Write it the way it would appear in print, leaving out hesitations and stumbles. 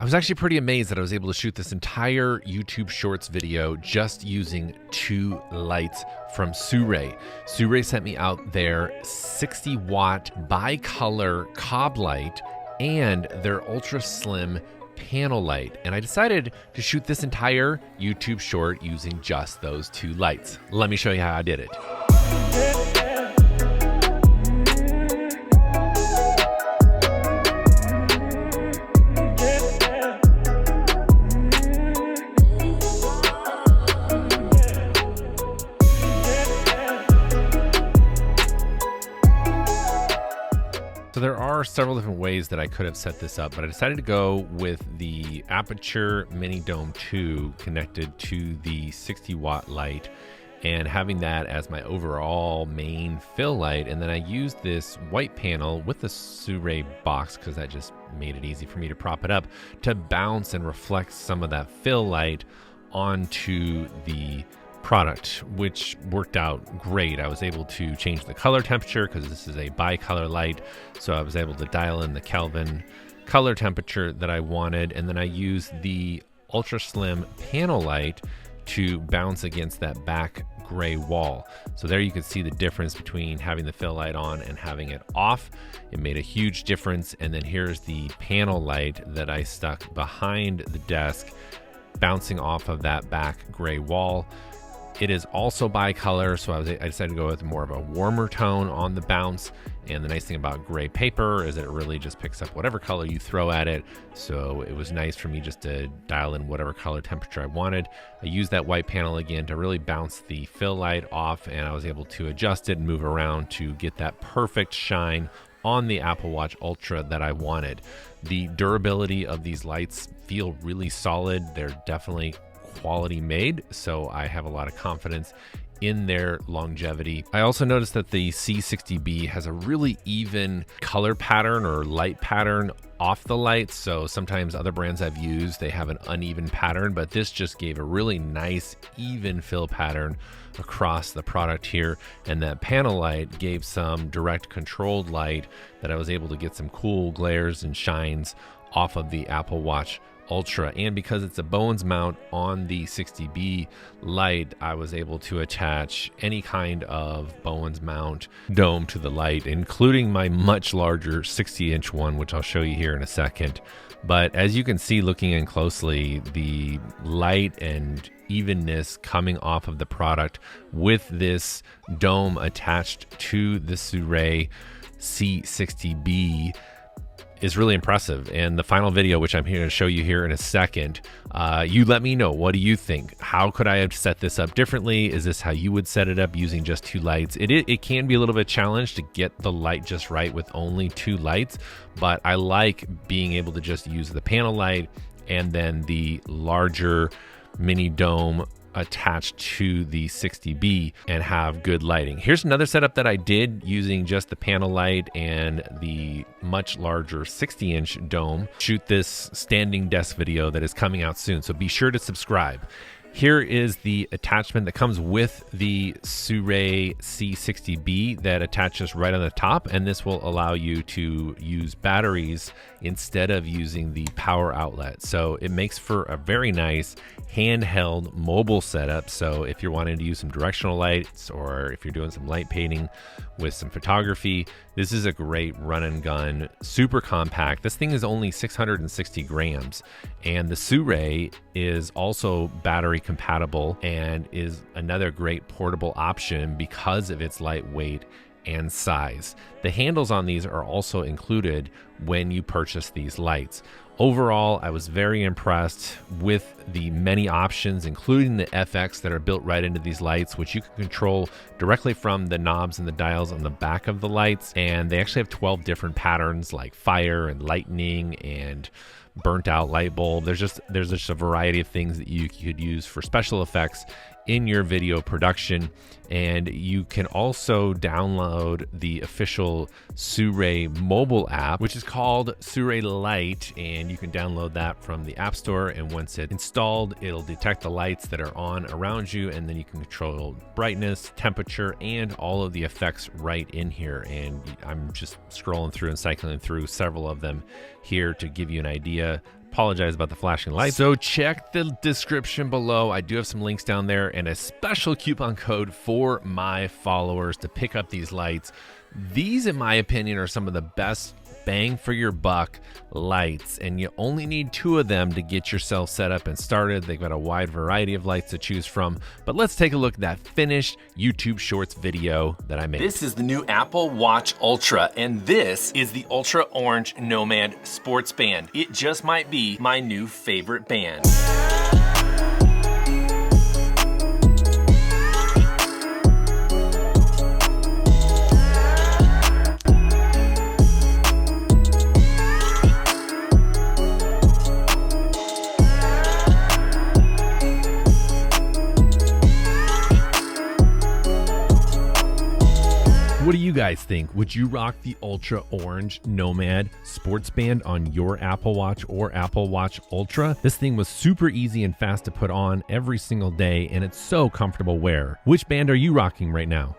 I was actually pretty amazed that I was able to shoot this entire YouTube Shorts video just using 2 lights from SIRUI. SIRUI sent me out their 60-watt bicolor cob light and their ultra slim panel light, and I decided to shoot this entire YouTube short using just those 2 lights. Let me show you how I did it. So there are several different ways that I could have set this up, but I decided to go with the Aperture Mini Dome 2 connected to the 60-watt light and having that as my overall main fill light. And then I used this white panel with the SIRUI box, because that just made it easy for me to prop it up, to bounce and reflect some of that fill light onto the product, which worked out great. I was able to change the color temperature because this is a bicolor light, so I was able to dial in the Kelvin color temperature that I wanted, and then I used the ultra slim panel light to bounce against that back gray wall. So there you can see the difference between having the fill light on and having it off. It made a huge difference. And then here's the panel light that I stuck behind the desk, bouncing off of that back gray wall. It is also bicolor, so I decided to go with more of a warmer tone on the bounce. And the nice thing about gray paper is that it really just picks up whatever color you throw at it. So it was nice for me just to dial in whatever color temperature I wanted. I used that white panel again to really bounce the fill light off, and I was able to adjust it and move around to get that perfect shine on the Apple Watch Ultra that I wanted. The durability of these lights feel really solid. They're definitely quality made, so I have a lot of confidence in their longevity. I also noticed that the C60B has a really even color pattern or light pattern off the light. So sometimes other brands I've used, they have an uneven pattern, but this just gave a really nice even fill pattern across the product here. And that panel light gave some direct controlled light that I was able to get some cool glares and shines off of the Apple Watch Ultra. And because it's a Bowens mount on the 60B light, I was able to attach any kind of Bowens mount dome to the light, including my much larger 60-inch one, which I'll show you here in a second. But as you can see looking in closely, the light and evenness coming off of the product with this dome attached to the SIRUI C60B is really impressive. And the final video, which I'm here to show you here in a second, you let me know, what do you think? How could I have set this up differently? Is this how you would set it up using just 2 lights? It can be a little bit of a challenge to get the light just right with only 2 lights, but I like being able to just use the panel light and then the larger mini dome attached to the 60B and have good lighting. Here's another setup that I did using just the panel light and the much larger 60-inch dome. Shoot this standing desk video that is coming out soon, so be sure to subscribe. Here is the attachment that comes with the SIRUI C60B that attaches right on the top, and this will allow you to use batteries instead of using the power outlet. So it makes for a very nice handheld mobile setup. So if you're wanting to use some directional lights, or if you're doing some light painting with some photography, this is a great run and gun, super compact. This thing is only 660 grams, and the SIRUI is also battery compatible and is another great portable option because of its lightweight and size. The handles on these are also included when you purchase these lights. Overall, I was very impressed with the many options, including the FX that are built right into these lights, which you can control directly from the knobs and the dials on the back of the lights. And they actually have 12 different patterns like fire and lightning and burnt out light bulb. There's just a variety of things that you could use for special effects in your video production. And you can also download the official SIRUI mobile app, which is called SIRUI Lite, and you can download that from the App Store. And once it's installed, it'll detect the lights that are on around you, and then you can control brightness, temperature, and all of the effects right in here. And I'm just scrolling through and cycling through several of them here to give you an idea. Apologize about the flashing lights. So check the description below. I do have some links down there and a special coupon code for my followers to pick up these lights. These, in my opinion, are some of the best bang for your buck lights, and you only need 2 of them to get yourself set up and started. They've got a wide variety of lights to choose from, but let's take a look at that finished YouTube Shorts video that I made. This is the new Apple Watch Ultra, and this is the Ultra Orange Nomad Sports Band. It just might be my new favorite band. What do you guys think? Would you rock the Ultra Orange Nomad Sports Band on your Apple Watch or Apple Watch Ultra? This thing was super easy and fast to put on every single day, and it's so comfortable wear. Which band are you rocking right now?